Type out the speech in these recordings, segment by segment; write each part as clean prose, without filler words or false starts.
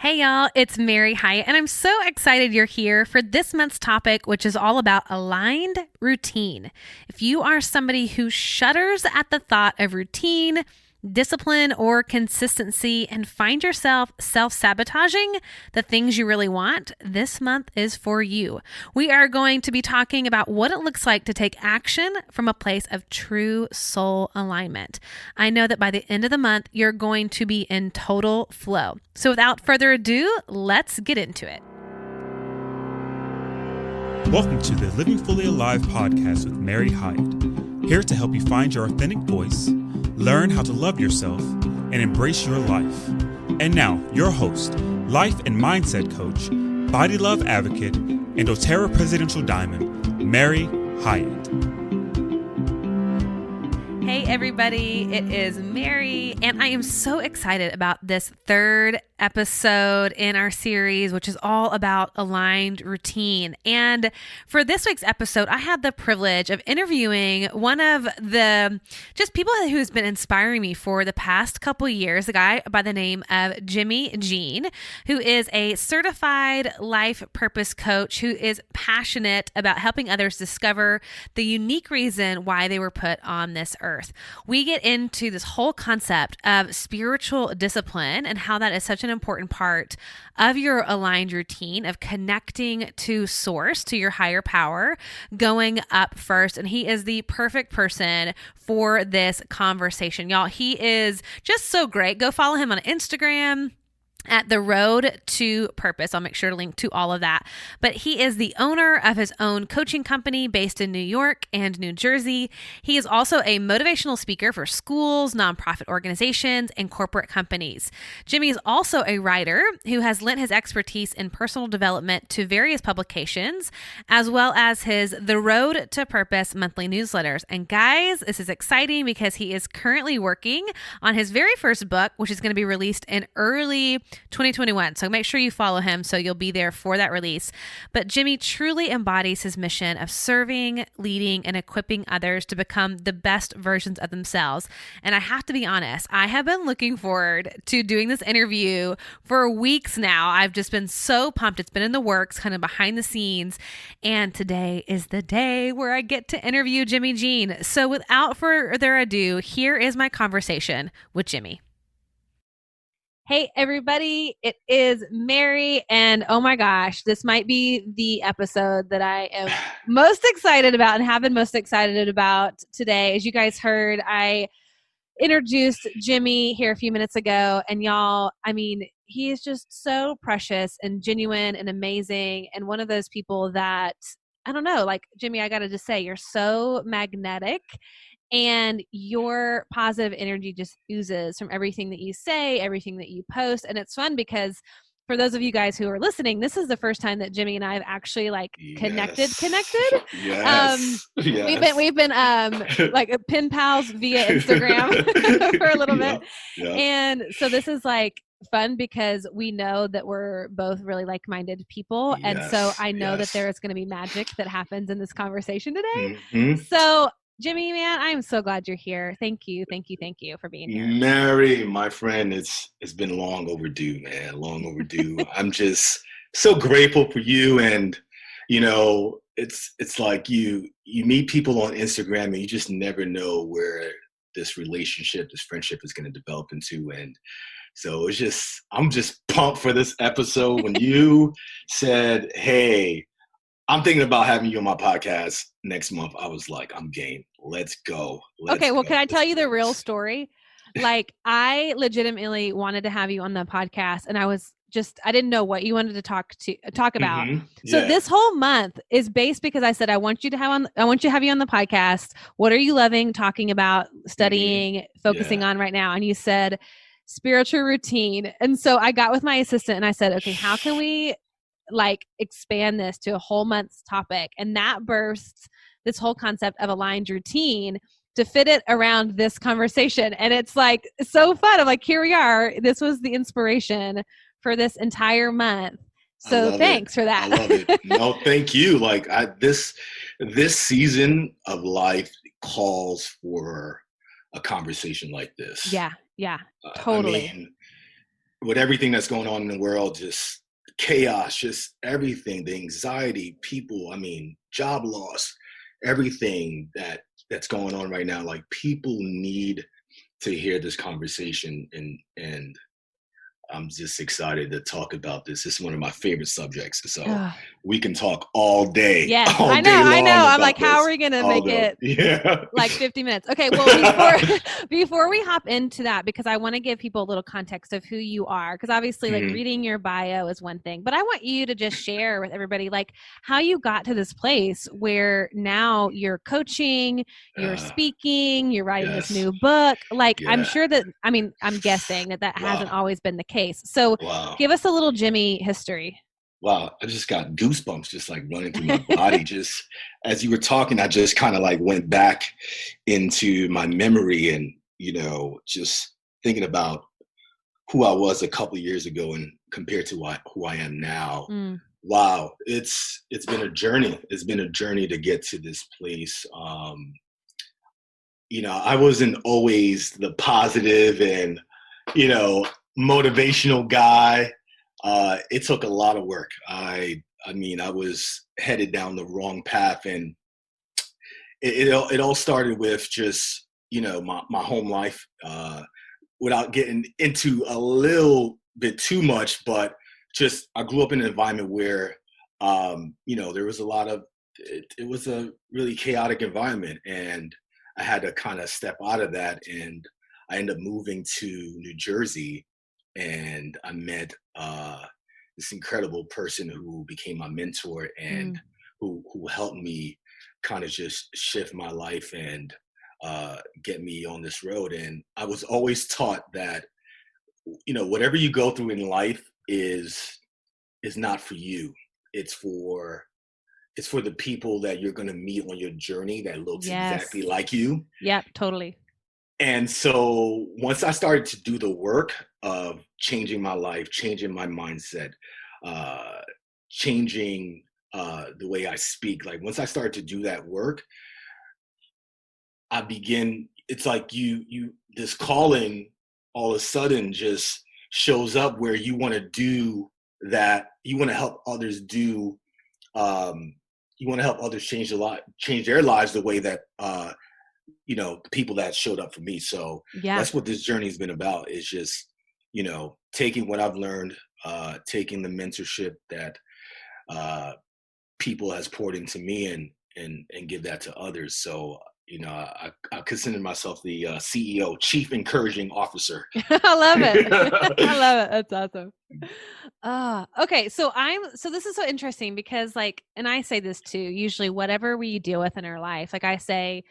Hey y'all, it's Mary Hyatt, and I'm so excited you're here for this month's topic, which is all about aligned routine. If you are somebody who shudders at the thought of routine, discipline, or consistency and find yourself self-sabotaging the things you really want, this month is for you. We are going to be talking about what it looks like to take action from a place of true soul alignment. I know that by the end of the month, you're going to be in total flow. So without further ado, let's get into it. Welcome to the Living Fully Alive podcast with Mary Hyatt, here to help you find your authentic voice, learn how to love yourself, and embrace your life. And now, your host, life and mindset coach, body love advocate, and doTERRA Presidential Diamond, Mary Hyatt. Hey everybody, it is Mary, and I am so excited about this third episode in our series, which is all about aligned routine. And for this week's episode, I had the privilege of interviewing one of the just people who's been inspiring me for the past couple years, a guy by the name of Jimmy Jean, who is a certified life purpose coach who is passionate about helping others discover the unique reason why they were put on this earth. We get into this whole concept of spiritual discipline and how that is such an important part of your aligned routine of connecting to source, to your higher power, going up first. And he is the perfect person for this conversation. Y'all, he is just so great. Go follow him on Instagram at The Road to Purpose. I'll make sure to link to all of that. But he is the owner of his own coaching company based in New York and New Jersey. He is also a motivational speaker for schools, nonprofit organizations, and corporate companies. Jimmy is also a writer who has lent his expertise in personal development to various publications, as well as his The Road to Purpose monthly newsletters. And guys, this is exciting because he is currently working on his very first book, which is going to be released in early 2021. So make sure you follow him so you'll be there for that release. But Jimmy truly embodies his mission of serving, leading, and equipping others to become the best versions of themselves. And I have to be honest, I have been looking forward to doing this interview for weeks now. I've just been so pumped. It's been in the works, kind of behind the scenes. And today is the day where I get to interview Jimmy Jean. So without further ado, here is my conversation with Jimmy. Hey, everybody, it is Mary, and oh my gosh, this might be the episode that I am most excited about and have been most excited about today. As you guys heard, I introduced Jimmy here a few minutes ago, and y'all, I mean, he is just so precious and genuine and amazing, and one of those people that, I don't know, like, Jimmy, I gotta just say, you're so magnetic. And your positive energy just oozes from everything that you say, everything that you post. And it's fun because for those of you guys who are listening, this is the first time that Jimmy and I have actually connected. Yes. We've been like pen pals via Instagram for a little bit. Yeah. And so this is like fun because we know that we're both really like-minded people. And so I know that there is going to be magic that happens in this conversation today. Mm-hmm. So Jimmy, man, I am so glad you're here. Thank you for being here. Mary, my friend, it's been long overdue, man. Long overdue. I'm just so grateful for you, and you know, it's like you meet people on Instagram, and you just never know where this relationship, this friendship is going to develop into, and so I'm just pumped for this episode. When you said, "Hey, I'm thinking about having you on my podcast next month," I was like, I'm game. Let's go. Okay, well, can I tell you the real story? Like, I legitimately wanted to have you on the podcast, and I didn't know what you wanted to talk about. Mm-hmm. So this whole month is based because I said I want you to have you on the podcast. What are you loving talking about, studying, focusing on right now? And you said spiritual routine. And so I got with my assistant and I said, okay, how can we expand this to a whole month's topic? And that bursts this whole concept of aligned routine to fit it around this conversation. And it's like so fun. I'm like, here we are. This was the inspiration for this entire month. So thanks for that. I love it. No, thank you. This season of life calls for a conversation like this. Yeah, totally. with everything that's going on in the world, just chaos, just everything, the anxiety, people, I mean, job loss, everything that's going on right now, like people need to hear this conversation, and I'm just excited to talk about this. It's one of my favorite subjects. So Ugh. we can talk all day, Yes, all I know, day long. I know. I'm about like, how this. are we going to make Although, it yeah. like 50 minutes? Okay, well, before we hop into that, because I want to give people a little context of who you are, because obviously like Mhm. reading your bio is one thing, but I want you to just share with everybody like how you got to this place where now you're coaching, you're speaking, you're writing this Yes. new book. Like, I'm Yeah. sure that, I mean, I'm guessing that hasn't Wow. always been the case. So Wow. give us a little Jimmy history. Wow, I just got goosebumps just like running through my body. Just as you were talking, I just kind of like went back into my memory and, just thinking about who I was a couple of years ago and compared to who I am now. Mm. Wow, it's been a journey. It's been a journey to get to this place. I wasn't always the positive and, motivational guy. It took a lot of work. I mean, I was headed down the wrong path, and it all started with just my home life. Without getting into a little bit too much, but just I grew up in an environment where there was a lot of it was a really chaotic environment, and I had to kind of step out of that, and I ended up moving to New Jersey, and I met this incredible person who became my mentor and who helped me kind of just shift my life and get me on this road. And I was always taught that whatever you go through in life is not for you. It's for the people that you're going to meet on your journey that looks exactly like you. Yep, totally. And so once I started to do the work of changing my life, changing my mindset, changing the way I speak, like once I started to do that work, it's like this calling all of a sudden just shows up where you want to do that. You want to help others you want to help others change their lives the way that, the people that showed up for me. So that's what this journey has been about, is just, taking what I've learned, taking the mentorship that people has poured into me and give that to others. So, I consider myself the CEO, Chief Encouraging Officer. I love it. I love it. That's awesome. Okay. So this is so interesting because and I say this too, usually whatever we deal with in our life, like I say,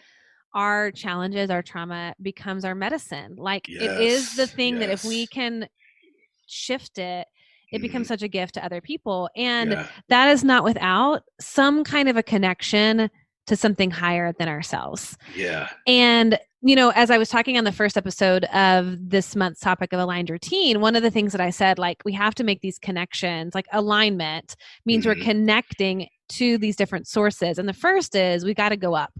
our challenges, our trauma becomes our medicine. Like it is the thing that if we can shift it, it becomes such a gift to other people. And that is not without some kind of a connection to something higher than ourselves. Yeah. And, as I was talking on the first episode of this month's topic of aligned routine, one of the things that I said, like, we have to make these connections, like alignment means we're connecting to these different sources. And the first is we got to go up.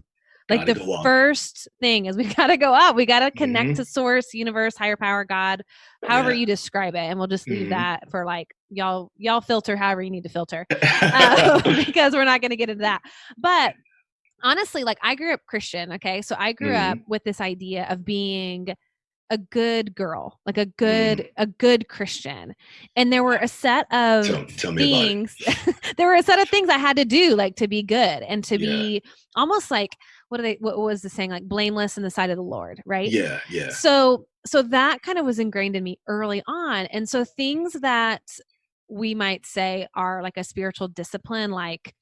Like the first thing is we got to go up. We got to connect to source, universe, higher power, God, however you describe it. And we'll just leave that for y'all filter however you need to filter because we're not going to get into that. But honestly, I grew up Christian. Okay. So I grew up with this idea of being a good girl, like a good Christian. And there were a set of things, there were a set of things I had to do, like to be good and to be almost like, what was the saying? Like blameless in the sight of the Lord. Right. Yeah. Yeah. So that kind of was ingrained in me early on. And so things that we might say are like a spiritual discipline, like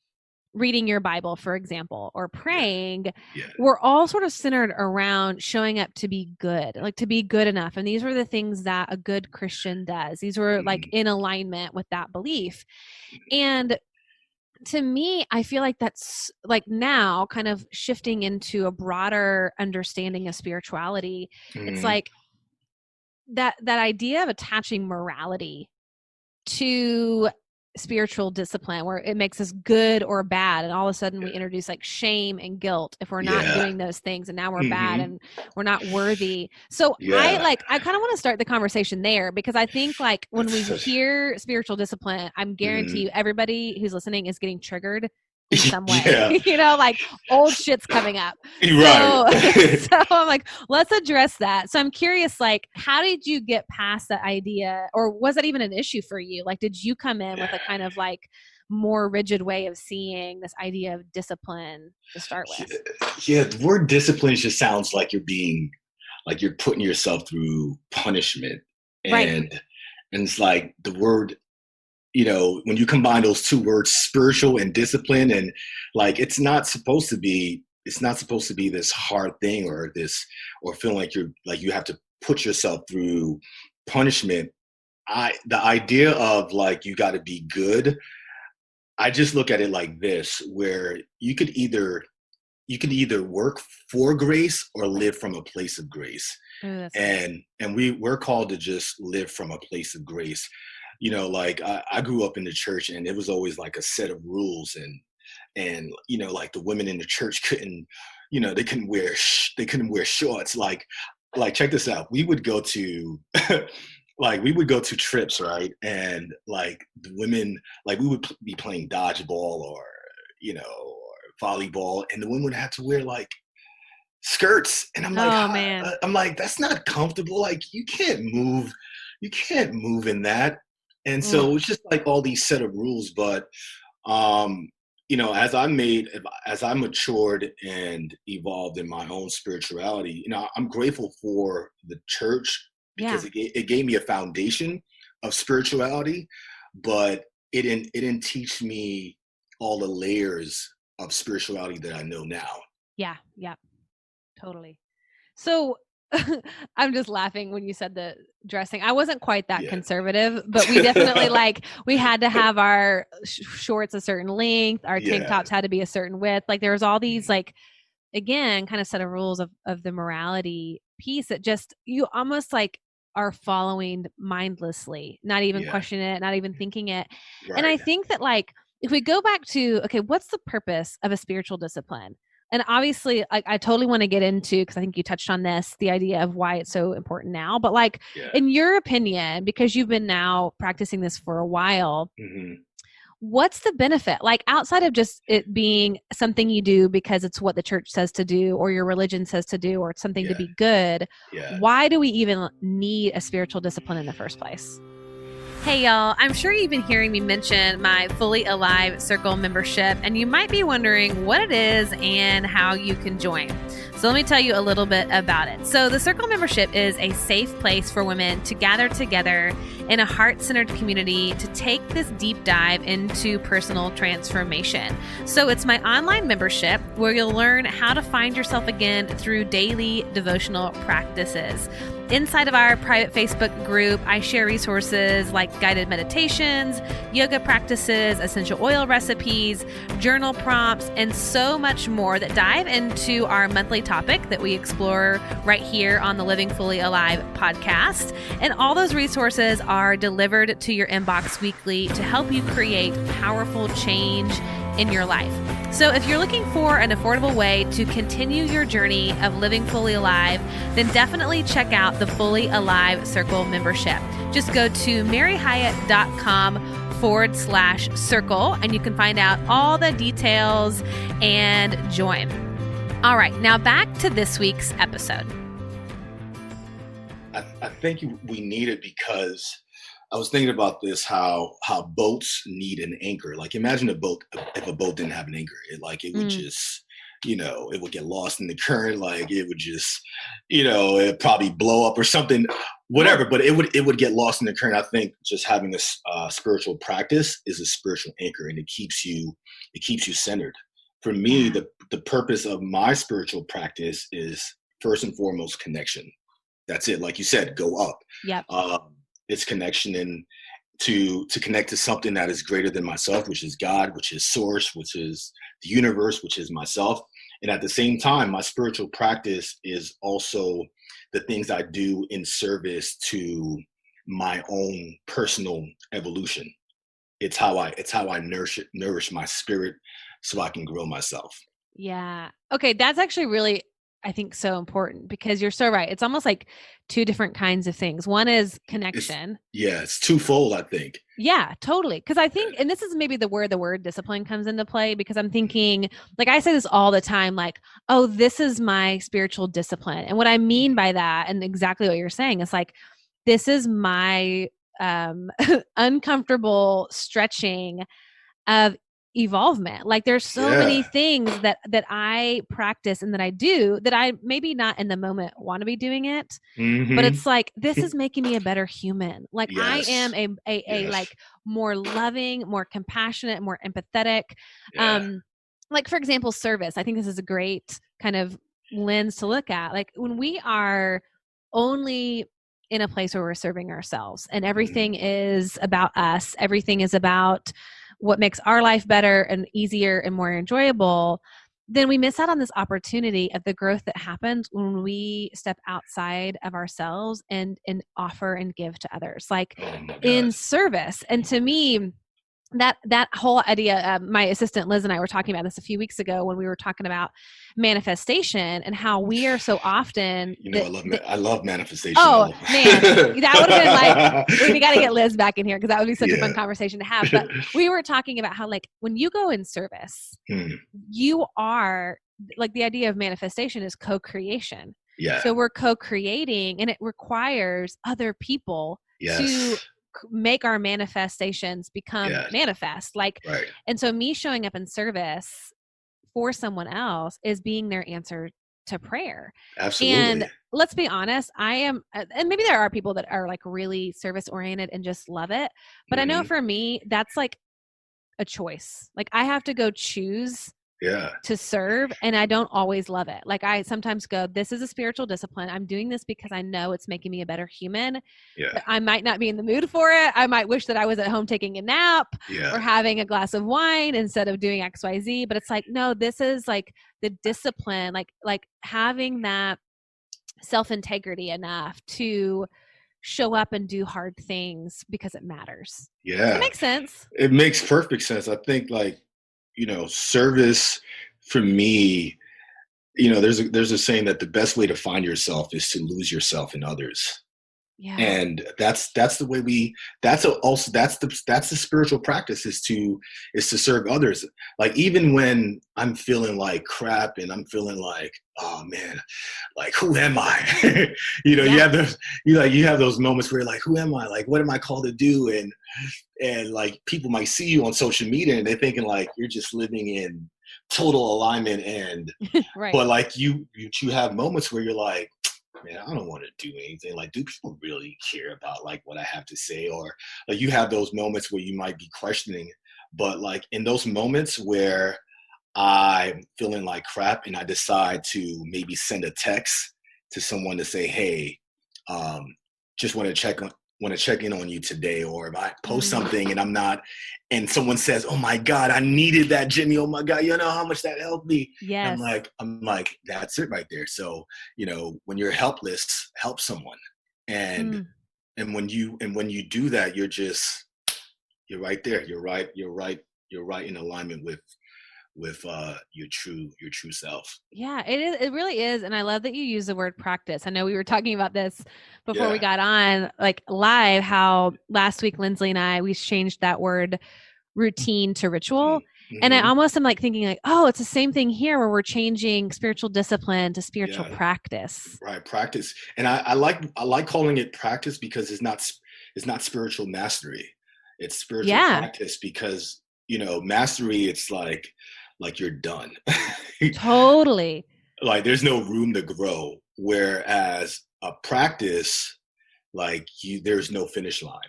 reading your Bible, for example, or praying, we're all sort of centered around showing up to be good, like to be good enough. And these were the things that a good Christian does. These were like in alignment with that belief. And to me, I feel like that's like now kind of shifting into a broader understanding of spirituality. It's like that idea of attaching morality to spiritual discipline where it makes us good or bad, and all of a sudden we introduce like shame and guilt if we're not Yeah. doing those things, and now we're bad Hmm. and we're not worthy. So Yeah. I kind of want to start the conversation there, because I think like when That's we such. hear spiritual discipline, I'm guarantee Mhm. you everybody who's listening is getting triggered in some way. Yeah. Like old shit's coming up. You're right. So so I'm like, let's address that. So I'm curious, like, how did you get past that idea, or was that even an issue for you? Like, did you come in with a kind of like more rigid way of seeing this idea of discipline to start with? Yeah, the word discipline just sounds like you're putting yourself through punishment. Right. And it's like the word, when you combine those two words, spiritual and discipline, and like it's not supposed to be this hard thing, or feeling like you have to put yourself through punishment. The idea of like you got to be good, I just look at it like this, where you could either work for grace or live from a place of grace. Ooh, that's good. And we're called to just live from a place of grace. Like I grew up in the church, and it was always like a set of rules, and like the women in the church couldn't, they couldn't wear shorts. Like check this out. We would go to like we would go to trips, right? And like the women, like we would be playing dodgeball, or volleyball, and the women would have to wear like skirts. And I'm like, Oh man. that's not comfortable. Like you can't move in that. And Ugh. so it's just like all these set of rules. But um, as I matured and evolved in my own spirituality, I'm grateful for the church, Yeah. because it gave me a foundation of spirituality, but it didn't teach me all the layers of spirituality that I know now. Yeah. Yeah. Totally. So I'm just laughing when you said the dressing. I wasn't quite that Yeah. conservative, but we definitely like we had to have our shorts a certain length, our tank Yeah. tops had to be a certain width. Like there was all these like, again, kind of set of rules of the morality piece that just you almost like are following mindlessly, not even Yeah. questioning it, not even thinking it. And I Right. think that like if we go back to, okay, what's the purpose of a spiritual discipline? And obviously, I totally want to get into, because I think you touched on this, the idea of why it's so important now. But like, Yeah. in your opinion, because you've been now practicing this for a while, Hmm. what's the benefit? Like outside of just it being something you do because it's what the church says to do, or your religion says to do, or it's something to Yeah. be good, Yeah. why do we even need a spiritual discipline in the first place? Hey, y'all, I'm sure you've been hearing me mention my Fully Alive Circle membership, and you might be wondering what it is and how you can join. So let me tell you a little bit about it. So the Circle membership is a safe place for women to gather together in a heart-centered community to take this deep dive into personal transformation. So it's my online membership where you'll learn how to find yourself again through daily devotional practices. Inside of our private Facebook group, I share resources like guided meditations, yoga practices, essential oil recipes, journal prompts, and so much more that dive into our monthly topic that we explore right here on the Living Fully Alive podcast. And all those resources are delivered to your inbox weekly to help you create powerful change in your life. So if you're looking for an affordable way to continue your journey of living fully alive, then definitely check out the Fully Alive Circle membership. Just go to maryhyatt.com/circle and you can find out all the details and join. All right, now back to this week's episode. I think we need it because I was thinking about this, how boats need an anchor. Like imagine a boat, if a boat didn't have an anchor, it would just, it would get lost in the current. Like it would just, it'd probably blow up or something, whatever, but it would get lost in the current. I think just having a spiritual practice is a spiritual anchor, and it keeps you centered. For me, Yeah. the purpose of my spiritual practice is first and foremost connection. That's it. Like you said, go up. Yep. It's connection, and to connect to something that is greater than myself, which is God, which is source, which is the universe, which is myself. And at the same time, my spiritual practice is also the things I do in service to my own personal evolution. it's how I nourish my spirit so I can grow myself. Yeah. Okay. That's actually really, I think, so important because you're so right. It's almost like two different kinds of things. One is It's connection. yeah, it's twofold, I think. Yeah, totally. Because I think, and this is maybe the word discipline comes into play because I'm thinking, like I say this all the time, like, oh, this is my spiritual discipline. And what I mean by that, and exactly what you're saying, is like, this is my uncomfortable stretching of evolvement. Like there's so many Yeah. things that I practice and that I do that I maybe not in the moment want to be doing it, but Hmm. it's like this is making me a better human. Like I am Yes. a Yes. like more loving, more compassionate, more empathetic. Yeah. Um like for example, service. I think this is a great kind of lens to look at. Like when we are only in a place where we're serving ourselves and everything Hmm. is about us, everything is about what makes our life better and easier and more enjoyable, then we miss out on this opportunity of the growth that happens when we step outside of ourselves and offer and give to others, like Oh my in God. service. And to me, that whole idea, my assistant Liz and I were talking about this a few weeks ago when we were talking about manifestation and how we are so often You know, I love manifestation. I oh love man, that would have been like, we got to get Liz back in here because that would be such a fun Yeah. conversation to have. But we were talking about how like when you go in service, Hmm. you are like the idea of manifestation is co-creation. Yeah. So we're co-creating and it requires other people to Yes. make our manifestations become Yes. manifest. Like, Right. and so me showing up in service for someone else is being their answer to prayer. And Absolutely. let's be honest, I am, and maybe there are people that are like really service oriented and just love it. But I know Hmm. for me, that's like a choice. Like I have to go choose Yeah. to serve and I don't always love it. Like I sometimes go, this is a spiritual discipline. I'm doing this because I know it's making me a better human. Yeah. But I might not be in the mood for it. I might wish that I was at home taking a nap Yeah. or having a glass of wine instead of doing XYZ. But it's like, no, this is like the discipline, like having that self-integrity enough to show up and do hard things because it matters. Does that Yeah. make sense? It makes perfect sense. I think like, service for me, there's a saying that the best way to find yourself is to lose yourself in others. Yeah. And that's the way that's the spiritual practice is to serve others. Like even when I'm feeling like crap and I'm feeling like, oh man, like who am I? You Yeah. have those you have those moments where you're like, who am I? Like what am I called to do? And like people might see you on social media and they're thinking like you're just living in total alignment Right. but like you have moments where you're like, man, I don't want to do anything. Like, do people really care about like what I have to say? Or like you have those moments where you might be questioning, but like in those moments where I'm feeling like crap and I decide to maybe send a text to someone to say, hey, um, just want to check in on you today, or if I post Mm, something and I'm not, and someone says, "Oh my God, I needed that, Jimmy. Oh my God, you know how much that helped me." And I'm yes. like, that's it right there. So when you're helpless, help someone, and Mm. when you do that, you're right there. You're right. You're right. You're right in alignment with your true self. Yeah, it is. It really is. And I love that you use the word practice. I know we were talking about this before we Yeah. got on, like live, how last week, Lindsley and I, we changed that word routine to ritual. And I Mm-hmm. almost am like thinking like, oh, it's the same thing here where we're changing spiritual discipline to spiritual Yeah. practice. Right. Practice, and I like calling it practice because it's not spiritual mastery. It's spiritual Yeah, practice because mastery. It's like you're done. totally. Like there's no room to grow. Whereas a practice, like there's no finish line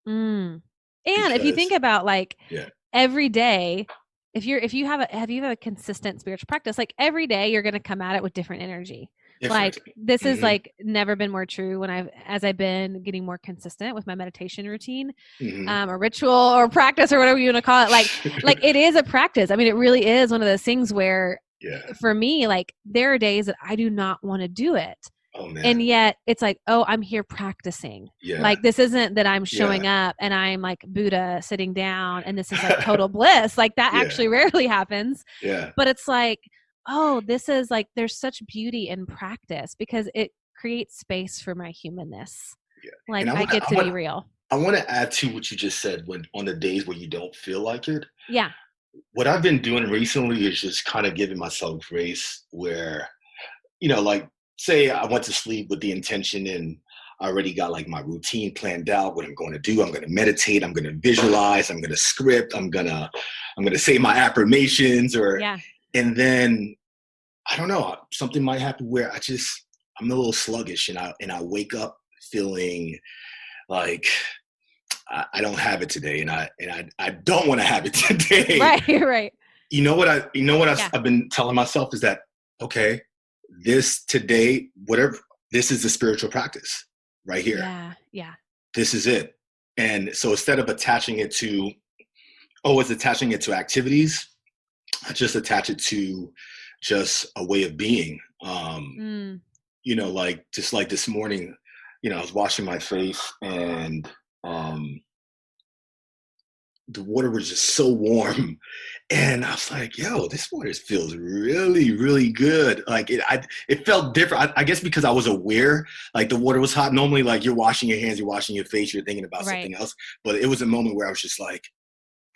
Mm. And if you think because about like yeah, every day, if you have a consistent spiritual practice, like every day you're going to come at it with different energy. different. Like this is Hmm. like never been more true as I've been getting more consistent with my meditation routine, Hmm. or ritual or practice or whatever you want to call it. Like it is a practice. I mean, it really is one of those things where Yeah. for me, like there are days that I do not want to do it. Oh And man. yet it's like, oh, I'm here practicing. Yeah. Like, this isn't that I'm showing Yeah. up and I'm like Buddha sitting down and this is like total bliss. Like, that Yeah. actually rarely happens. Yeah. But it's like, oh, this is like, there's such beauty in practice because it creates space for my humanness. Yeah. Like, And I get to be real. I want to add to what you just said when on the days where you don't feel like it. Yeah. What I've been doing recently is just kind of giving myself grace where, like say I went to sleep with the intention and I already got like my routine planned out, what I'm going to do. I'm going to meditate. I'm going to visualize. I'm going to script. I'm going to say my affirmations and then I don't know, something might happen where I'm a little sluggish and I wake up feeling like I don't have it today, and I don't want to have it today. Right. You know what I've been telling myself is that, okay, this today, whatever, this is the spiritual practice right here. Yeah. This is it. And so instead of attaching it to activities, I just attach it to just a way of being. Like just like this morning, I was washing my face and the water was just so warm. And I was like, yo, this water feels really, really good. Like it felt different. I guess because I was aware, like the water was hot. Normally, like you're washing your hands, you're washing your face, you're thinking about something else. But it was a moment where I was just like,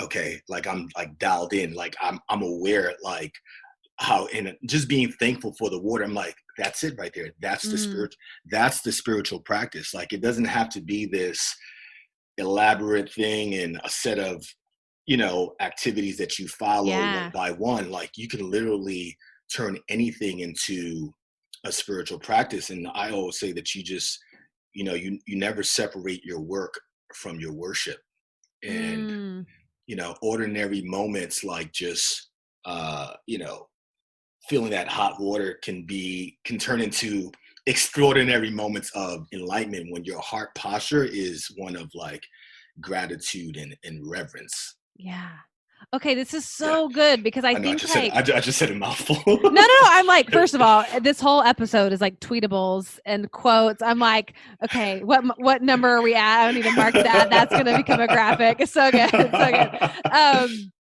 okay, like I'm like dialed in, like I'm aware, like how, and just being thankful for the water. I'm like, that's it right there. That's the spiritual practice. Like it doesn't have to be this elaborate thing and a set of activities that you follow one by one. Like you can literally turn anything into a spiritual practice. And I always say that you just you never separate your work from your worship. And ordinary moments like just feeling that hot water can turn into extraordinary moments of enlightenment when your heart posture is one of like gratitude and reverence. Yeah. Okay, this is so good because I think I just said a mouthful. No. I'm like, first of all, this whole episode is like tweetables and quotes. I'm like, okay, what number are we at? I don't need to mark that. That's going to become a graphic. It's so good. It's so good.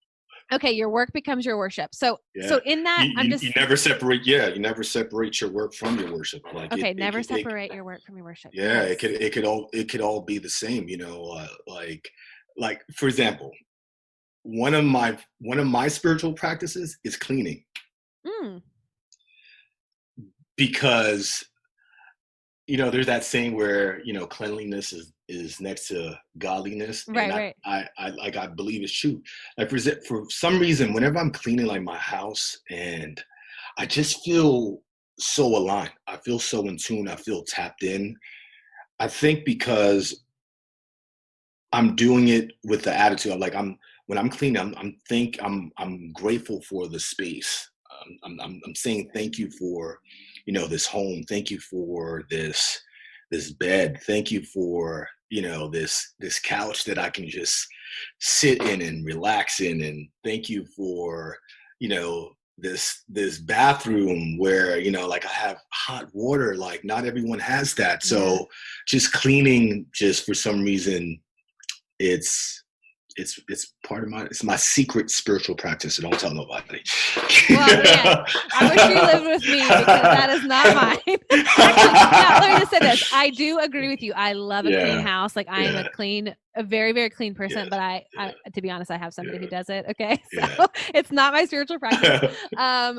Okay, your work becomes your worship. So in that, you never separate. Yeah, you never separate your work from your worship. Like never separate your work from your worship. Yeah, yes. It could all be the same. Like for example, one of my spiritual practices is cleaning. Because there's that saying where cleanliness is next to godliness. Right. I believe it's true. Like for some reason, whenever I'm cleaning like my house, and I just feel so aligned. I feel so in tune. I feel tapped in. I think because I'm doing it with the attitude of like when I'm cleaning, I'm grateful for the space. I'm saying thank you for this home. Thank you for this bed. Thank you for this couch that I can just sit in and relax in. And thank you for this bathroom where like I have hot water. Like not everyone has that. So just cleaning, just for some reason, it's part of it's my secret spiritual practice. So don't tell nobody. Well, man, I wish you lived with me because that is not mine. Actually, let me just say this. I do agree with you. I love a clean house. Like I am a very, very clean person, but I to be honest, I have somebody who does it. Okay. So it's not my spiritual practice. But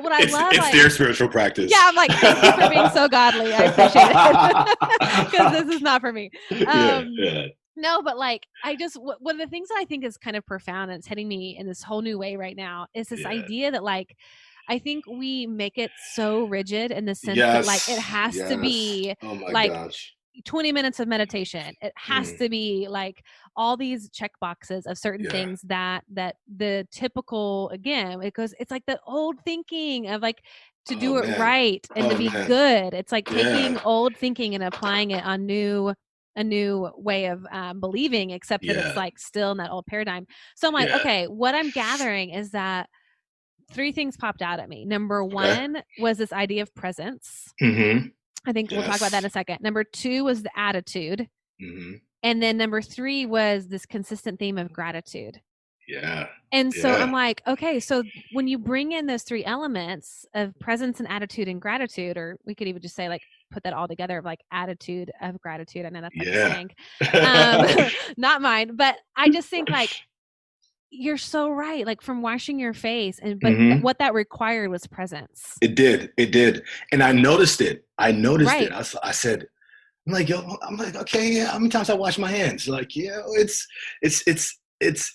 what I love, it's their spiritual practice. Yeah. I'm like, thank you for being so godly. I appreciate it. Because this is not for me. No, but like, one of the things that I think is kind of profound and it's hitting me in this whole new way right now is this idea that like, I think we make it so rigid in the sense that like, it has to be 20 minutes of meditation. It has to be like all these check boxes of certain things that the typical, again, it's like the old thinking of like, to do it right and to be good. It's like taking old thinking and applying it on a new way of believing, except that it's like still in that old paradigm. So I'm like, okay, what I'm gathering is that 3 things popped out at me. Number 1 was this idea of presence. I think we'll talk about that in a second. Number 2 was the attitude. Mm-hmm. And then number 3 was this consistent theme of gratitude. Yeah. And so Yeah. I'm like, okay, so when you bring in those 3 elements of presence and attitude and gratitude, or we could even just say like, put that all together of like attitude of gratitude. I know that's like a Yeah. saying, not mine, but I just think like, you're so right. Like from washing your face but Mm-hmm. what that required was presence. It did. And I noticed it. Right. I said, I'm like, okay, yeah. How many times I wash my hands? Like, yeah,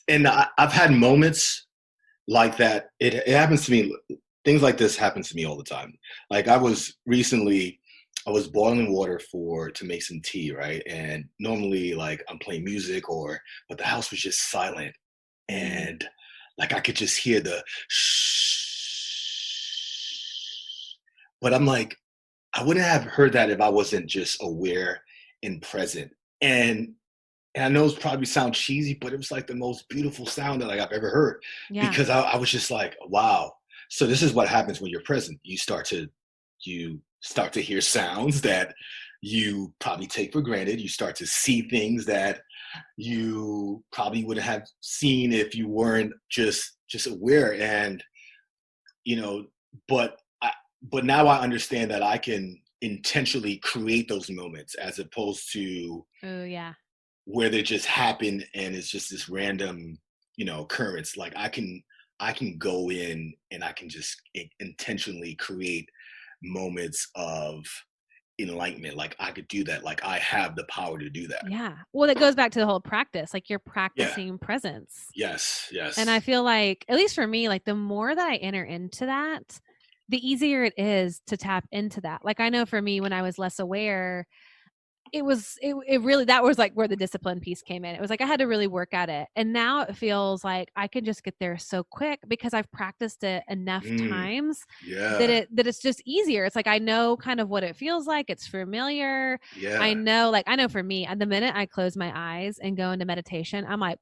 and I've had moments like that. It happens to me. Things like this happens to me all the time. Like I was boiling water to make some tea, right? And normally like I'm playing music but the house was just silent. And like I could just hear the shh. But I'm like, I wouldn't have heard that if I wasn't just aware and present. And I know it's probably sound cheesy, but it was like the most beautiful sound that like I've ever heard. Yeah. Because I was just like, wow. So this is what happens when you're present. You start to hear sounds that you probably take for granted. You start to see things that you probably wouldn't have seen if you weren't just aware. And but now I understand that I can intentionally create those moments as opposed to where they just happen and it's just this random occurrence. Like I can go in and I can just intentionally create moments of enlightenment. Like I could do that. Like I have the power to do that. Yeah. Well, it goes back to the whole practice. Like you're practicing presence. Yes. And I feel like, at least for me, like the more that I enter into that, the easier it is to tap into that. Like I know for me, when I was less aware, it really, that was like where the discipline piece came in. It was like I had to really work at it. And now it feels like I can just get there so quick because I've practiced it enough times that it's just easier. It's like I know kind of what it feels like. It's familiar. Yeah. I know for me, at the minute I close my eyes and go into meditation, I'm like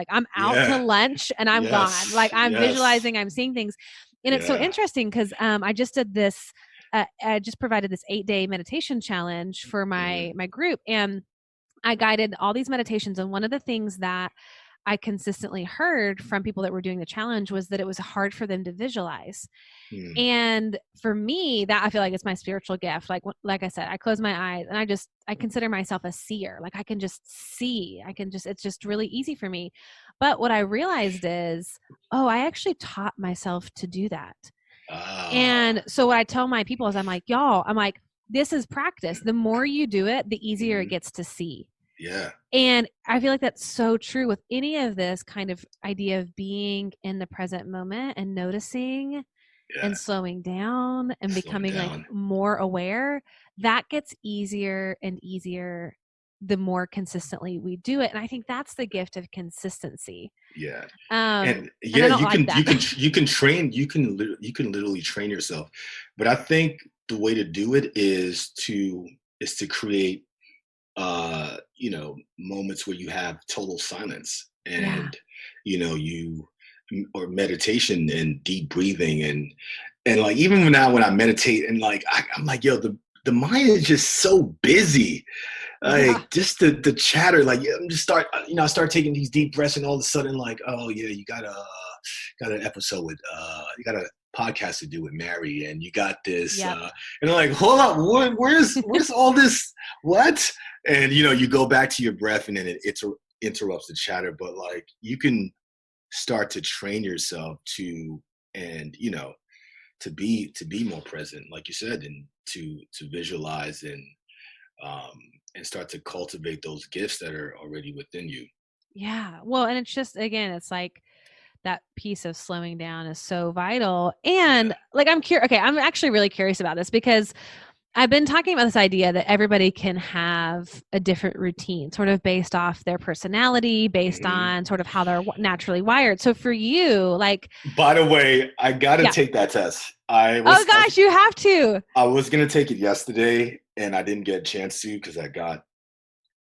I'm out to lunch and I'm gone. Like I'm visualizing, I'm seeing things. And it's so interesting because I just did this. I just provided this 8-day meditation challenge for my group, and I guided all these meditations. And one of the things that I consistently heard from people that were doing the challenge was that it was hard for them to visualize. And for me, that I feel like it's my spiritual gift. Like I said, I close my eyes and I consider myself a seer. Like I can just see, it's just really easy for me. But what I realized is, I actually taught myself to do that. And so what I tell my people is I'm like, this is practice. The more you do it, the easier it gets to see. Yeah. And I feel like that's so true with any of this kind of idea of being in the present moment and noticing and slowing down and becoming like more aware. That gets easier and easier the more consistently we do it. And I think that's the gift of consistency. Yeah. And you can literally train yourself. But I think the way to do it is to create moments where you have total silence and or meditation and deep breathing and like even now when I meditate and like I'm like, yo, the mind is just so busy. Like just the chatter, like I start taking these deep breaths and all of a sudden like, oh yeah, you got an episode with you got a podcast to do with Mary and you got this and I'm like, hold up, where's all this what? And you go back to your breath and then it interrupts the chatter, but like you can start to train yourself to be more present, like you said, and to visualize and start to cultivate those gifts that are already within you. Yeah. Well, and it's just, again, it's like that piece of slowing down is so vital. And like, I'm curious. Okay. I'm actually really curious about this because I've been talking about this idea that everybody can have a different routine, sort of based off their personality, based on sort of how they're naturally wired. So for you, like, by the way, I got to take that test. You have to. I was going to take it yesterday and I didn't get a chance to because I got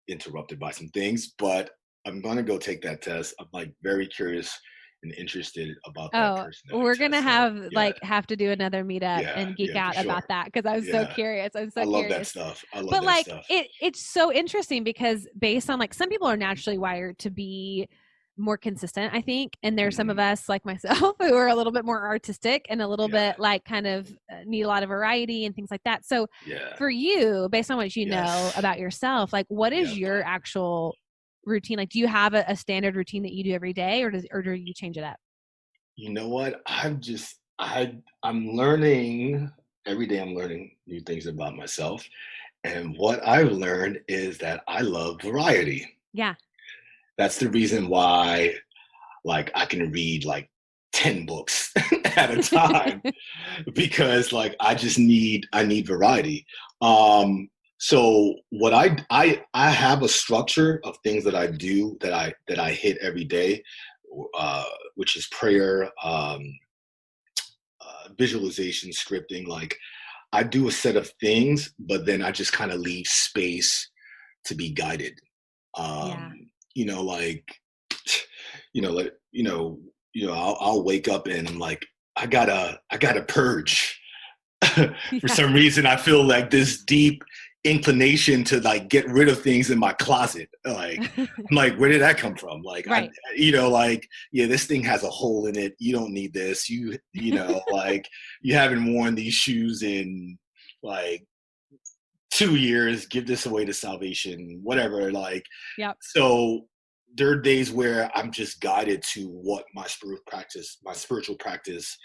interrupted by some things, but I'm going to go take that test. I'm like very curious and interested about that Oh, personality we're gonna test. So yeah, have to do another meetup yeah, and geek yeah, for out about sure. that because I'm so Yeah, curious. I'm I so love that curious. stuff. I love But that like stuff. it's so interesting because based on like some people are naturally wired to be more consistent, I think, and there's some of Mhm. us like myself who are a little bit more artistic and a little Yeah, bit like kind of need a lot of variety and things like that. So yeah, for you, based on what you know yes, about yourself, like what is yep. your actual routine? Like do you have a standard routine that you do every day or do you change it up? You know what? I'm learning every day. I'm learning new things about myself, and what I've learned is that I love variety. Yeah. That's the reason why, like, I can read like 10 books at a time because, like, I need variety. So what I have a structure of things that I do that I hit every day, uh, which is prayer, visualization, scripting. Like, I do a set of things, but then I just kind of leave space to be guided. Um, Yeah. like, I'll wake up and I'm like, I gotta purge. For Yeah. some reason, I feel like this deep inclination to like get rid of things in my closet. Like, I'm like, where did that come from? Like, Right. like, yeah, this thing has a hole in it. You don't need this. Like, you haven't worn these shoes in like 2 years. Give this away to salvation, whatever. Like, Yep. so there are days where I'm just guided to what my spiritual practice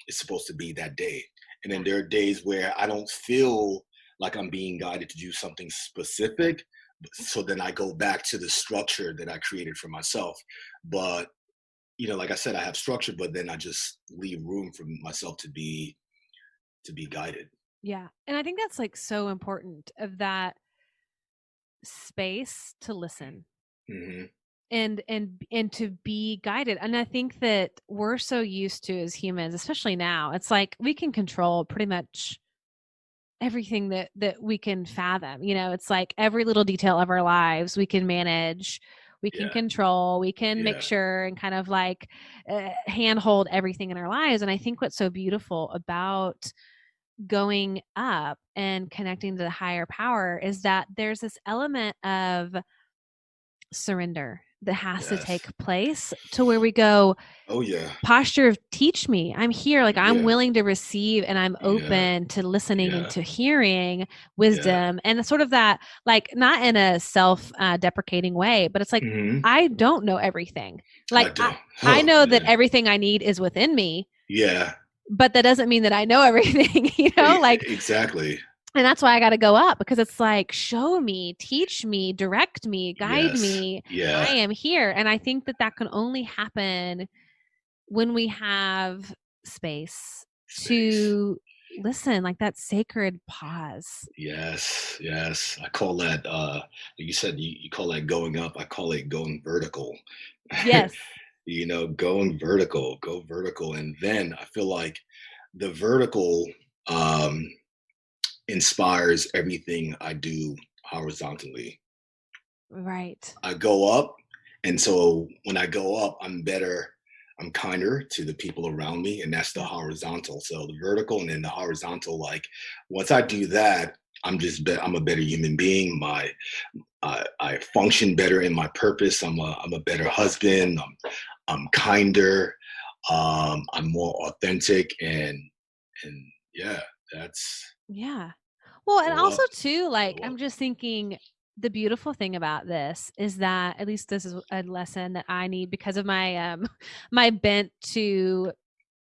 is supposed to be that day. And then Yeah. there are days where I don't feel like I'm being guided to do something specific. So then I go back to the structure that I created for myself. But, like I said, I have structure, but then I just leave room for myself to be guided. Yeah. And I think that's like so important of that space to listen Hmm. and to be guided. And I think that we're so used to as humans, especially now, it's like we can control pretty much everything that we can fathom. It's like every little detail of our lives we can manage, we can Yeah. control, we can make Yeah. sure and kind of like handhold everything in our lives. And I think what's so beautiful about going up and connecting to the higher power is that there's this element of surrender that has to Yes. take place to where we go Oh yeah. posture of teach me, I'm here, like I'm Yeah. willing to receive and I'm Yeah. open to listening and Yeah. to hearing Yeah. wisdom and sort of that, like not in a self deprecating way, but it's like Hmm. I don't know everything. I Like don't. I Oh know that man. everything I need is within me, Yeah. but that doesn't mean that I know everything, like. Exactly. And that's why I got to go up because it's like, show me, teach me, direct me, guide Yes. me. I Yeah. am here. And I think that can only happen when we have space Space. to listen, like that sacred pause. Yes. Yes. I call that like you said, you call that going up. I call it going vertical. Yes. Going vertical, go vertical. And then I feel like the vertical um inspires everything I do horizontally. Right. I go up, and so when I go up, I'm better, I'm kinder to the people around me, and that's the Yep. horizontal. So the vertical and then the horizontal, like once I do that, I'm a better human being. I function better in my purpose. I'm a better husband. I'm kinder. I'm more authentic, and yeah, that's Yeah. Well, and go also up, too, like go I'm up. just thinking the beautiful thing about this is that at least this is a lesson that I need because of my my bent to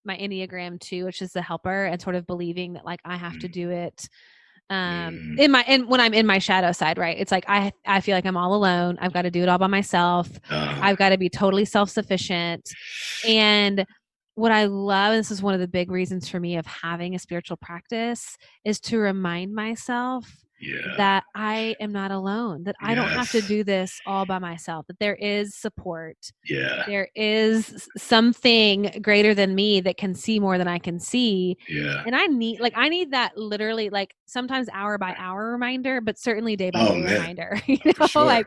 my Enneagram 2, which is the helper, and sort of believing that like I have to Mm, do it mm, in my and when I'm in my shadow side, right? It's like I feel like I'm all alone. I've got to do it all by myself. uh, I've got to be totally self-sufficient. And what I love, and this is one of the big reasons for me of having a spiritual practice, is to remind myself yeah, that I am not alone, that I don't have to yes, do this all by myself, that there is support. yeah, There is something greater than me that can see more than I can see. yeah. And I need that literally like sometimes hour by hour reminder, but certainly day by Oh day man, reminder, for sure. like,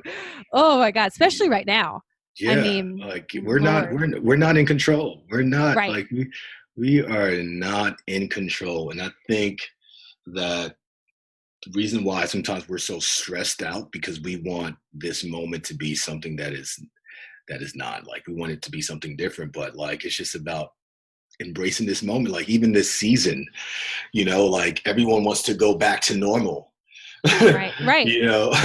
oh my God, especially right now. I Yeah, mean, like Lord. we're not in control. We're not Right. like we are not in control. And I think that the reason why sometimes we're so stressed out because we want this moment to be something that is not, like, we want it to be something different, but like it's just about embracing this moment. Like even this season, like everyone wants to go back to normal. Right. Right.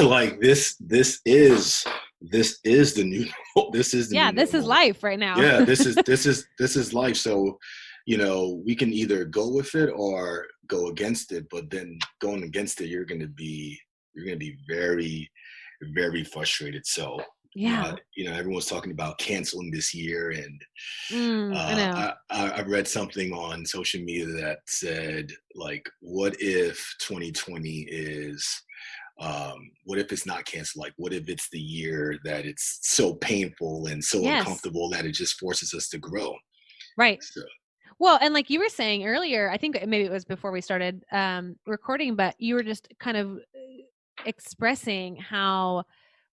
Like this is the new this is the Yeah. new This is normal. life right now. Yeah, this is life. So we can either go with it or go against it, but then going against it, you're gonna be very, very frustrated. So Yeah. everyone's talking about canceling this year, and I know. I read something on social media that said, like, what if 2020 is, what if it's not canceled? Like, what if it's the year that it's so painful and so Yes. uncomfortable that it just forces us to grow? Right. So, Well, and like you were saying earlier, I think maybe it was before we started recording, but you were just kind of expressing how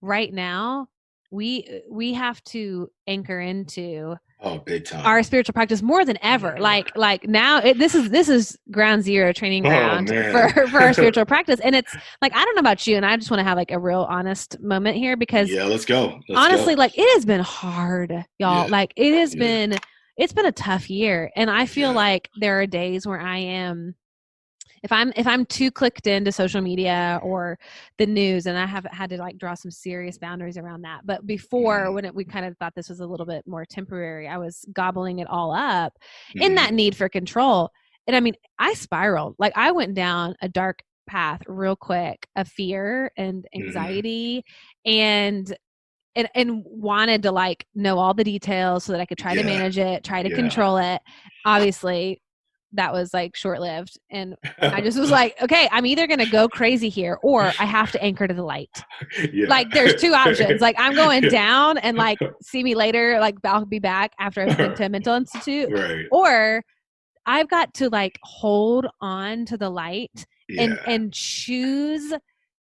right now we have to anchor into oh, big time. our spiritual practice more than ever. Like now this is ground zero training Oh ground for man. for our spiritual practice. And it's like, I don't know about you, and I just want to have like a real honest moment here, because Yeah, let's go. Let's honestly, go. like, it has been hard, y'all. Yeah, Like, yeah, it's been a tough year. And I feel yeah. like there are days where I am, if I'm too clicked into social media or the news, and I have had to like draw some serious boundaries around that. But before, Mm-hmm. when we kind of thought this was a little bit more temporary, I was gobbling it all up in Mm-hmm. that need for control. And I mean, I spiraled. Like, I went down a dark path real quick of fear and Mm-hmm. anxiety, and wanted to like know all the details so that I could try to Yeah, manage it, try to yeah. control it. Obviously, that was like short lived. And I just was like, okay, I'm either going to go crazy here or I have to anchor to the light. Yeah. Like, there's two options. Like, I'm going down and like, see me later. Like, I'll be back after I've been to a mental institute, Right. or I've got to like hold on to the light and Yeah. choose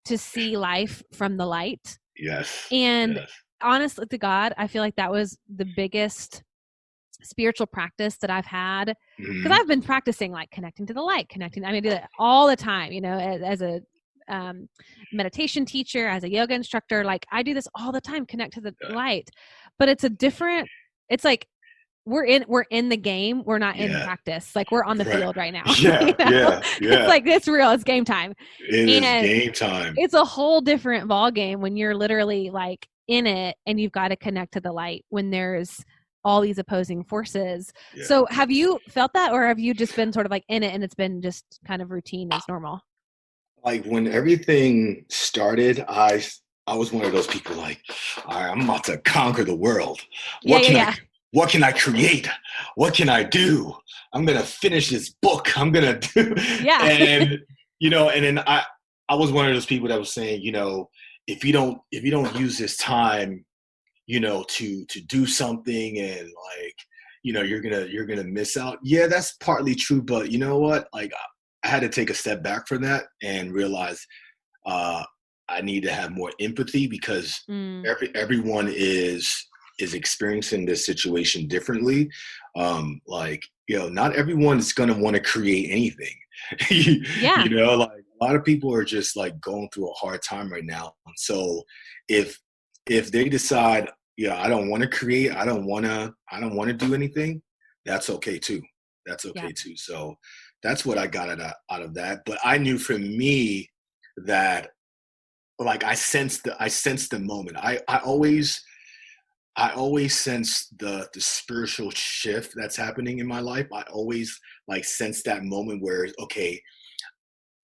to see life from the light. Yes. And Yes. honestly to God, I feel like that was the biggest spiritual practice that I've had, because Mm-hmm. I've been practicing like connecting to the light, I mean, I do that all the time, as a meditation teacher, as a yoga instructor. Like, I do this all the time, connect to the light. But it's like we're in the game, we're not in Yeah. practice. Like, we're on the Right. field right now. Yeah. Yeah. It's Yeah. like, it's real, it's game time. It is And game time. it's a whole different ball game when you're literally like in it, and you've got to connect to the light when there's all these opposing forces. Yeah. So have you felt that, or have you just been sort of like in it and it's been just kind of routine as normal? Like when everything started, I was one of those people like, all right, I'm about to conquer the world. Yeah, What yeah, can I yeah. what can I create? What can I do? I'm gonna finish this book. I'm gonna do Yeah. and and then I was one of those people that was saying, if you don't use this time, to do something, and like, you're gonna miss out. Yeah, that's partly true, but you know what? Like, I had to take a step back from that and realize uh, I need to have more empathy, because Mm, everyone is experiencing this situation differently. Like, not everyone is going to want to create anything. yeah. Like, a lot of people are just like going through a hard time right now. So if they decide, yeah, I don't want to create, I don't want to do anything, that's okay too. That's Yeah. okay too. So that's what I got out of that. But I knew for me that, like, I sensed the moment. I always sense the spiritual shift that's happening in my life. I always like sense that moment where, okay,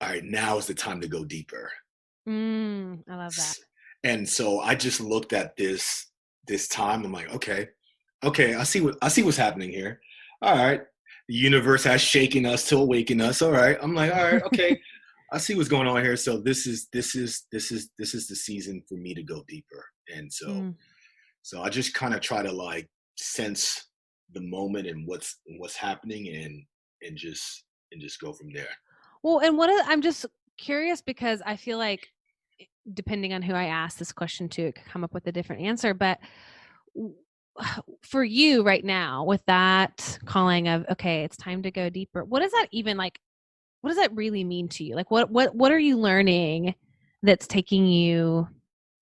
all right, now is the time to go deeper. I love that. And so I just looked at this time. I'm like, okay, I see what's happening here. All right, the universe has shaken us to awaken us. All right, I'm like, all right, okay, I see what's going on here. So this is the season for me to go deeper. And Mm. so I just kind of try to like sense the moment and what's happening, and just go from there. Well, and I'm just curious, because I feel like, depending on who I ask this question to, it could come up with a different answer. But for you right now with that calling of, okay, it's time to go deeper. What does that even like, what does that really mean to you? Like what are you learning that's taking you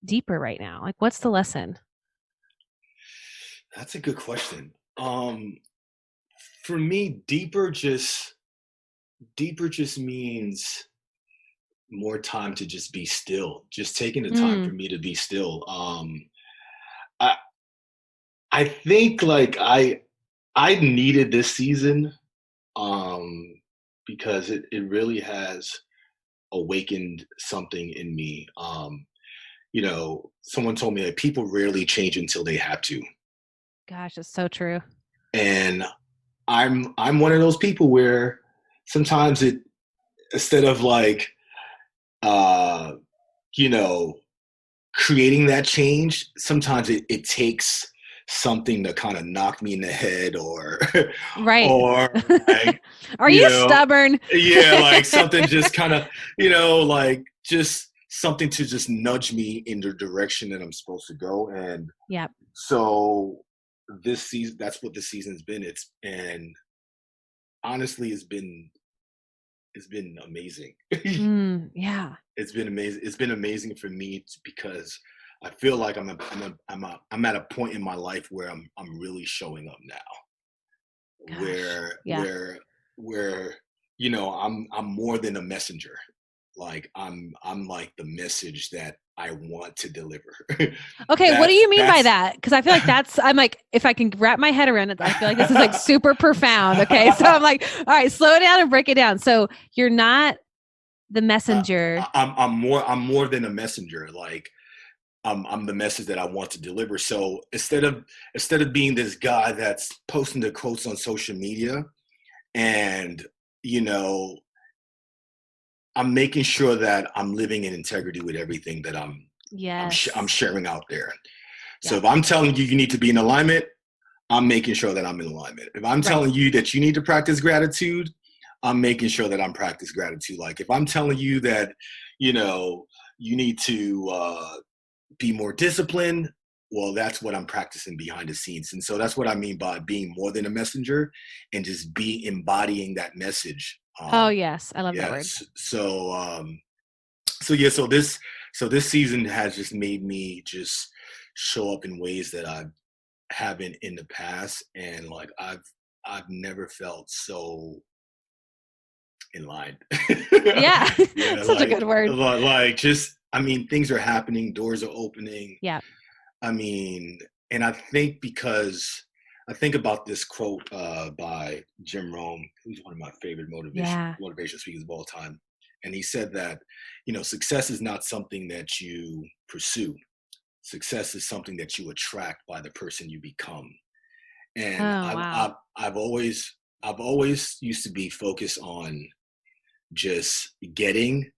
deeper right now? Like what's the lesson? That's a good question. For me, deeper just means more time to just be still. Just taking the time for Mm, me to be still. I I think like I needed this season um because it really has awakened something in me. Someone told me like people rarely change until they have to. gosh, it's so true. And I'm one of those people where sometimes it instead of like uh you know creating that change, sometimes it takes something to kind of knock me in the head or Right. or like Are you you know stubborn? yeah, like something just kind of like just something to just nudge me in the direction that I'm supposed to go. And Yep. so this season, that's what this season's been. And honestly, it's been amazing. Yeah. It's been amazing. It's been amazing for me because I feel like I'm at a point in my life where I'm really showing up now. Gosh. Where Yeah. I'm more than a messenger. Like I'm like the message that I want to deliver. Okay, what do that's you mean by that's that? Because I feel like I'm like, if I can wrap my head around it, I feel like this is like super profound. Okay. So I'm like, all right, slow it down and break it down. So you're not the uh, messenger. I'm more than a messenger. Like I'm the message that I want to deliver. So instead of being this guy that's posting the quotes on social media, and you know, I'm making sure that I'm living in integrity with everything that I'm Yes. sharing out there. So Yeah. if I'm telling you you need to be in alignment, I'm making sure that I'm in alignment. If I'm Right. telling you that you need to practice gratitude, I'm making sure that I'm practice gratitude. Like if I'm telling you that, you need to be more disciplined, well, that's what I'm practicing behind the scenes. And so that's what I mean by being more than a messenger and just be embodying that message. Oh, yes. I love that word. Yes. So yeah, so this season has just made me just show up in ways that I haven't in the past, and like I've never felt so in line. Yeah. Yeah, Such a good word. just I mean, things are happening, doors are opening. Yeah. I mean, and I think because I think about this quote by Jim Rohn, who's one of my favorite Yeah. motivation speakers of all time, and he said that success is not something that you pursue. Success is something that you attract by the person you become. And Oh, I've wow. I've, I've always I've always used to be focused on just getting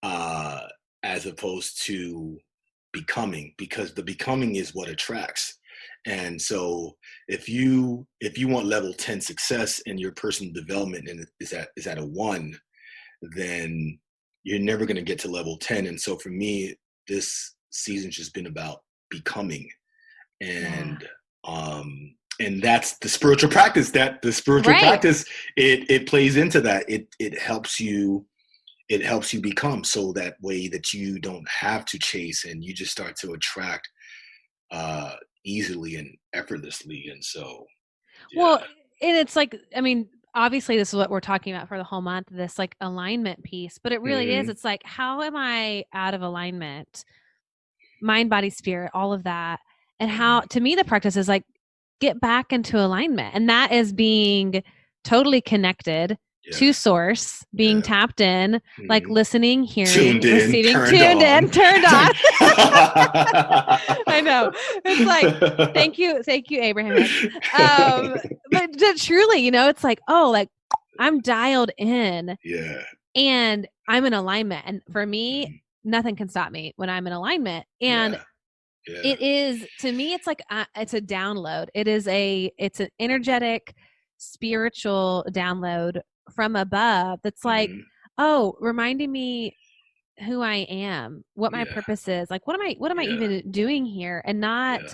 uh as opposed to becoming, because the becoming is what attracts. And so if you want level 10 success in your personal development and is at a 1, then you're never going to get to level 10. And so for me, this season's just been about becoming. Yeah. And that's the spiritual practice, Right. it plays into that. It helps you become, so that way that you don't have to chase and you just start to attract uh easily and effortlessly. And so Well, yeah. and it's like, I mean, obviously this is what we're talking about for the whole month, this like alignment piece, but it really is. Hmm. It's like, how am I out of alignment? Mind, body, spirit, all of that. And how, Hmm. to me, the practice is like, get back into alignment. And that is being totally connected Yeah. to source, being Yeah. tapped in, like Hmm. listening, hearing, Tuned in, receiving, turned tuned in, on. turned on. I know. It's like, thank you, Abraham Hicks. But truly, it's like, oh, like I'm dialed in Yeah. and I'm in alignment. And for me, Mhm. nothing can stop me when I'm in alignment. And Yeah. Yeah. it is, to me, it's like it's a download. It's an energetic, spiritual download from above. That's like, Hmm. oh, reminding me who I am, what my Yeah. purpose is. Like, what am I Yeah. even doing here? And not Yeah.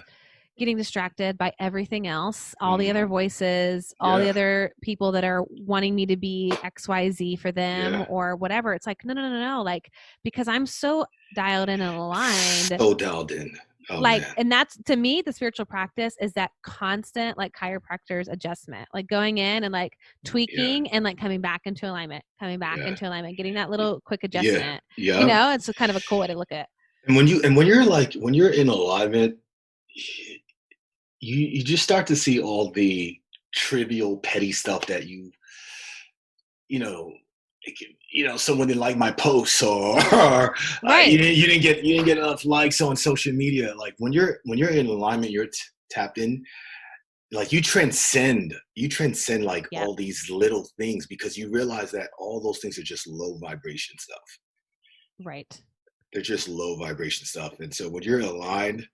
getting distracted by everything else, all the other voices, all the other people that are wanting me to be XYZ for them or whatever. It's like, no. Like, because I'm so dialed in and aligned. So dialed in. Oh, like, man. And that's, to me, the spiritual practice is that constant, like, chiropractor's adjustment, like going in and like tweaking and like coming back into alignment, getting that little quick adjustment. Yeah. You know, it's kind of a cool way to look at it. And when you're in alignment, you just start to see all the trivial, petty stuff that you someone didn't like my posts, or you didn't get enough likes on social media. Like when you're in alignment, you're tapped in. Like you transcend like all these little things, because you realize that all those things are just low vibration stuff. Right. They're just low vibration stuff. And so when you're aligned,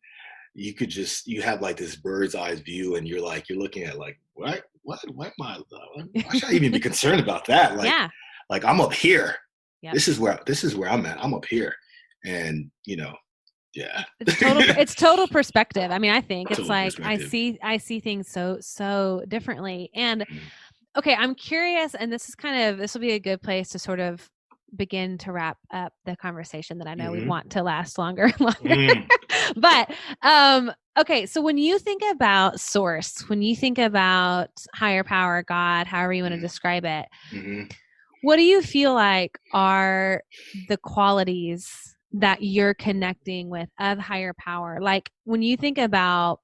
you have like this bird's eye view, and you're looking at like, why should I even be concerned about that? Like, like I'm up here. Yep. This is where I'm at. I'm up here. And it's total perspective. I mean, I think it's like, I see things so differently. And okay, I'm curious, and this will be a good place to sort of begin to wrap up the conversation that I know we want to last longer and longer. But okay, so when you think about source, when you think about higher power, God, however you want to describe it, what do you feel like are the qualities that you're connecting with of higher power? Like when you think about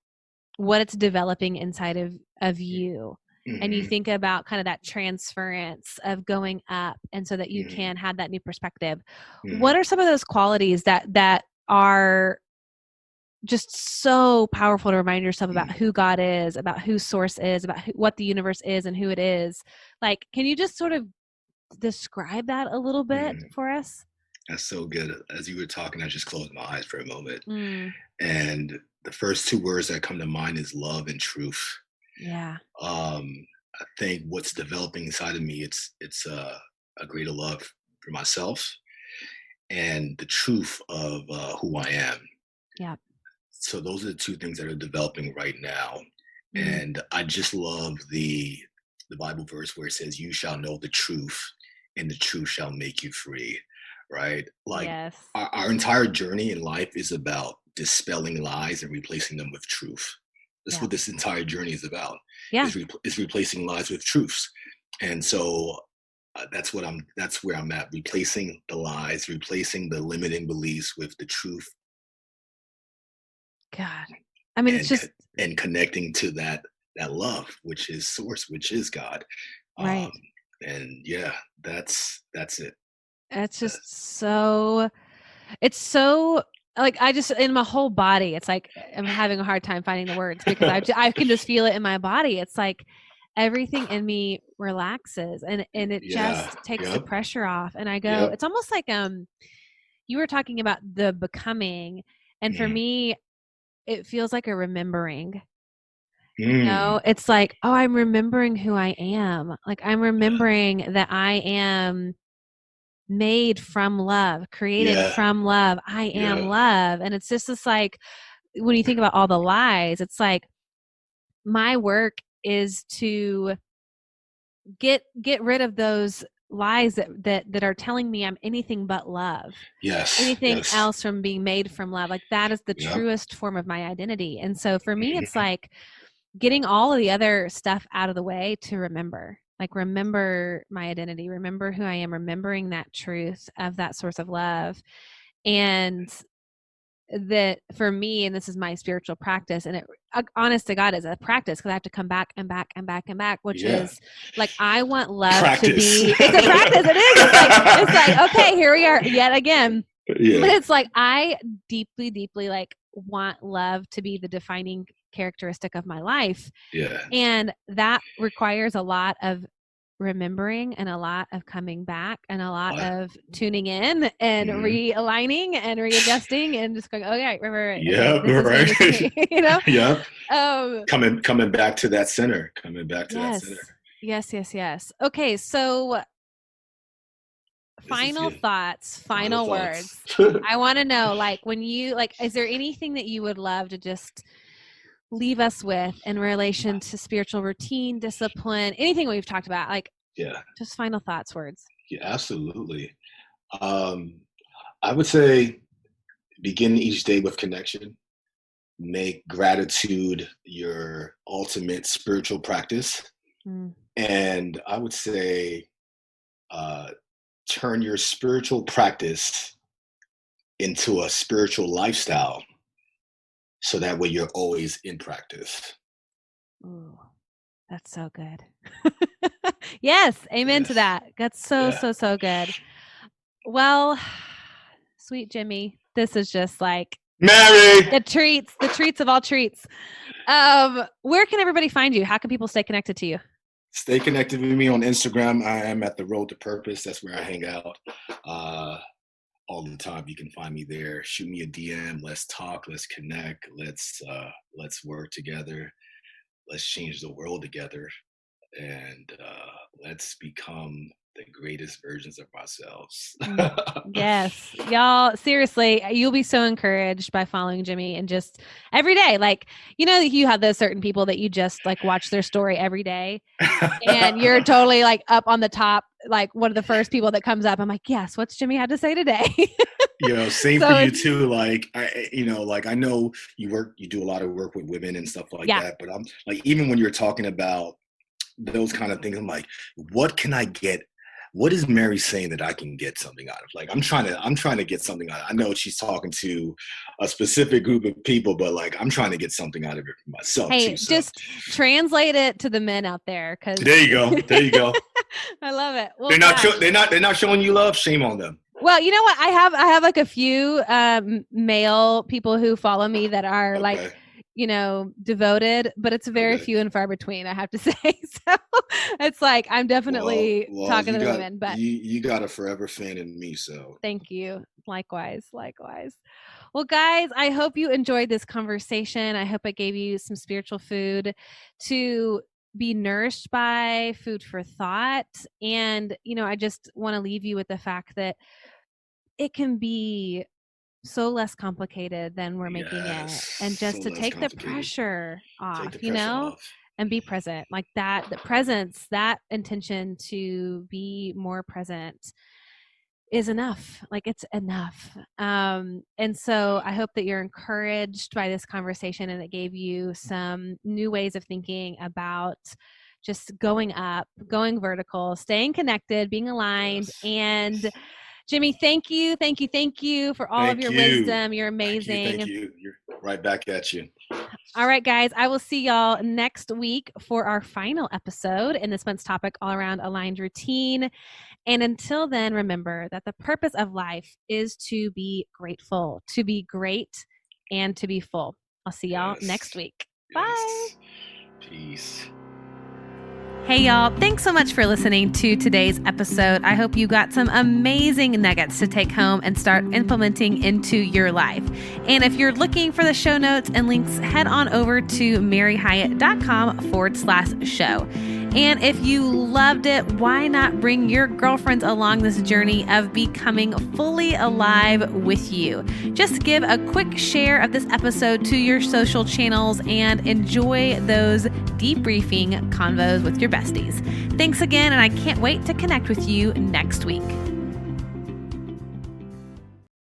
what it's developing inside of you, and you think about kind of that transference of going up, and so that you can have that new perspective, what are some of those qualities that are just so powerful to remind yourself about who God is, about who source is, about what the universe is and who it is? Like, can you just sort of describe that a little bit for us? That's so good. As you were talking, I just closed my eyes for a moment. And the first two words that come to mind is love and truth. Yeah. I think what's developing inside of me, it's a greater love for myself and the truth of who I am. Yeah. So those are the two things that are developing right now. And I just love the Bible verse where it says, "You shall know the truth, and the truth shall make you free." Right? Like our entire journey in life is about dispelling lies and replacing them with truth. That's what this entire journey is about. Is replacing lies with truths. And so that's where I'm at, replacing the lies, replacing the limiting beliefs with the truth. God, I mean, it's just and connecting to that love, which is source, which is God. Right. And that's it. It's just it's so like, I just, in my whole body, it's like I'm having a hard time finding the words, because I can just feel it in my body. It's like everything in me relaxes, and it just takes the pressure off. And I go, it's almost like you were talking about the becoming, and for me, it feels like a remembering. You know, it's like, oh, I'm remembering who I am. Like, I'm remembering that I am made from love, created from love. I am love. And it's just this, like, when you think about all the lies, it's like my work is to get rid of those lies that are telling me I'm anything but love. Anything else from being made from love. Like, that is the truest form of my identity. And so for me, it's like getting all of the other stuff out of the way to remember my identity, remember who I am, remembering that truth of that source of love. And that for me, and this is my spiritual practice, and it, honest to God, is a practice, because I have to come back and back and back and back, which is like, I want love to be, it's a practice. It is. It's like, okay, here we are yet again. But it's like, I deeply, deeply like want love to be the defining characteristic of my life. And that requires a lot of remembering, and a lot of coming back, and a lot of tuning in and realigning and readjusting, and just going, okay, remember, right. You know, coming back to that center, that center. Yes. Okay, so final thoughts, final words. I want to know, like, when you, like, is there anything that you would love to just leave us with in relation to spiritual routine, discipline, anything we've talked about? Like, Yeah. just final thoughts, words. Yeah, absolutely. I would say begin each day with connection. Make gratitude your ultimate spiritual practice. Mm. And I would say turn your spiritual practice into a spiritual lifestyle, so that way you're always in practice. Ooh, that's so good. Yes, amen to Yes. that. That's so good. Well, sweet Jimmy, this is just like Mary! the treats of all treats. Where can everybody find you? How can people stay connected to you? Stay connected with me on Instagram. I am at The Road to Purpose. That's where I hang out all the time. You can find me there. Shoot me a DM. Let's talk. Let's connect. Let's work together. Let's change the world together. And let's become the greatest versions of ourselves. Yes, y'all, seriously, you'll be so encouraged by following Jimmy, and just every day, like, you have those certain people that you just like watch their story every day and you're totally like up on the top, like one of the first people that comes up. I'm like, yes, what's Jimmy had to say today? Same for you too. Like, I know you do a lot of work with women and stuff like that, but I'm like, even when you're talking about those kind of things, I'm like, what can I get? What is Mary saying that I can get something out of? Like, I'm trying to get something out of it. I know she's talking to a specific group of people, but like, I'm trying to get something out of it for myself too. So. Just translate it to the men out there. There you go. I love it. Well, they're not showing you love. Shame on them. Well, you know what? I have like a few male people who follow me that are like, devoted, but it's very few and far between, I have to say. So it's like, I'm definitely talking to the women, but you got a forever fan in me. So thank you. Likewise. Well, guys, I hope you enjoyed this conversation. I hope it gave you some spiritual food to be nourished by, food for thought. And, I just want to leave you with the fact that it can be so less complicated than we're making it, and just to take the pressure off, and be present, like that. The presence, that intention to be more present is enough. Like, it's enough. And so I hope that you're encouraged by this conversation, and it gave you some new ways of thinking about just going up, going vertical, staying connected, being aligned. And Jimmy, thank you for all of your wisdom. You're amazing. Thank you. You're right back at you. All right, guys, I will see y'all next week for our final episode in this month's topic, all around aligned routine. And until then, remember that the purpose of life is to be grateful, to be great, and to be full. I'll see y'all next week. Bye. Peace. Hey y'all, thanks so much for listening to today's episode. I hope you got some amazing nuggets to take home and start implementing into your life. And if you're looking for the show notes and links, head on over to maryhyatt.com/show. And if you loved it, why not bring your girlfriends along this journey of becoming fully alive with you? Just give a quick share of this episode to your social channels and enjoy those debriefing convos with your besties. Thanks again, and I can't wait to connect with you next week.